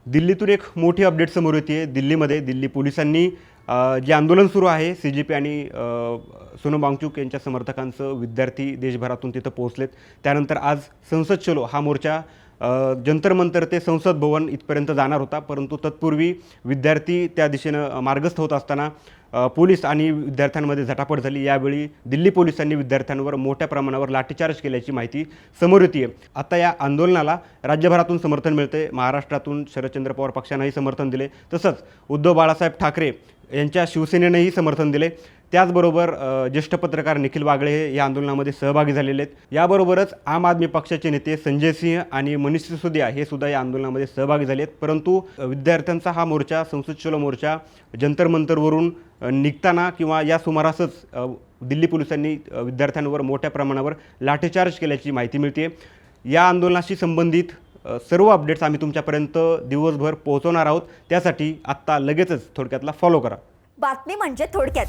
दिल्लीतून एक मोठी अपडेट समोर येते। दिल्लीमध्ये दिल्ली पोलिसांनी जे आंदोलन सुरू आहे सीजेपी आणि सोनम वांगचुक यांच्या समर्थकांचं, विद्यार्थी देशभरातून तिथं पोहोचलेत। त्यानंतर आज संसद चलो हा मोर्चा जंतर मंतर ते संसद भवन इथपर्यंत जाणार होता, परंतु तत्पूर्वी विद्यार्थी त्या दिशेनं मार्गस्थ होत असताना पोलीस आणि विद्यार्थ्यांमध्ये झटापट झाली। यावेळी दिल्ली पोलिसांनी विद्यार्थ्यांवर मोठ्या प्रमाणावर लाठीचार्ज केल्याची माहिती समोर येते। आता या आंदोलनाला राज्यभरातून समर्थन मिळते। महाराष्ट्रातून शरदचंद्र पवार पक्षानेही समर्थन दिले, तसंच उद्धव बाळासाहेब ठाकरे यांच्या शिवसेनेनेही समर्थन दिले। त्याचबरोबर ज्येष्ठ पत्रकार निखिल बागळे हे या आंदोलनामध्ये सहभागी झालेले आहेत। याबरोबरच आम आदमी पक्षाचे नेते संजय सिंह आणि मनीष सिसोदिया हे सुद्धा या आंदोलनामध्ये सहभागी झाले आहेत। परंतु विद्यार्थ्यांचा हा मोर्चा, संसद चलो मोर्चा जंतर मंतरवरून निघताना किंवा या सुमारासच दिल्ली पोलिसांनी विद्यार्थ्यांवर मोठ्या प्रमाणावर लाठीचार्ज केल्याची माहिती मिळते। या आंदोलनाशी संबंधित सर्व अपडेट्स आम्ही तुमच्यापर्यंत दिवसभर पोहोचवणार आहोत। त्यासाठी आत्ता लगेचच थोडक्यातला फॉलो करा। बातमी म्हणजे थोडक्यात।